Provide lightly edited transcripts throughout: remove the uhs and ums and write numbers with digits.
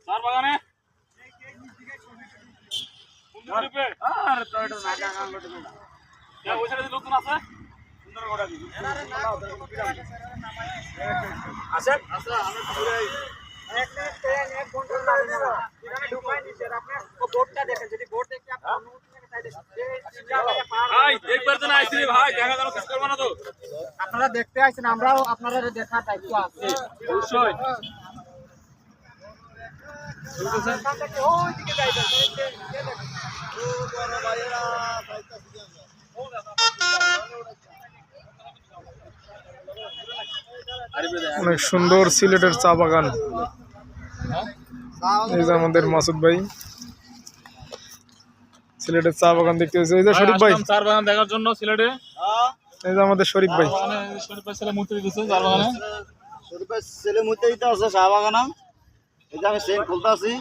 চার বাগানে নতুন আছে আপনারা দেখতে আসছেন, আমরাও আপনারা দেখার দায়িত্ব আছে অবশ্যই। অনেক সুন্দর সিলেটের চা বাগান। এই যে আমাদের মাসুদ ভাই সিলেটের চা বাগান দেখতে হয়েছে। এই যে শরীফ ভাই চা বাগান দেখার জন্য সিলেটে। এই যে আমাদের শরীফ ভাই শরীফ ভাই ছেলে মূর্তি দিতেছে চা বাগানে। শরীফ ভাই ছেলে মূর্তি দিতে আছে চা বাগানে। এই যে আমি সেন খুলতে আছি,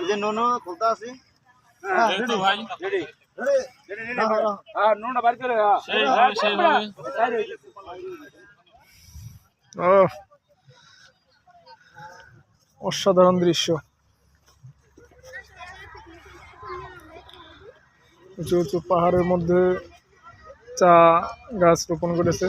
এই যে নুনু খুলতে আছি। ভাই ও অসাধারণ দৃশ্য। উঁচু উঁচু পাহাড়ের মধ্যে চা গাছ রোপণ করেছে।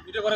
ভিডিও করে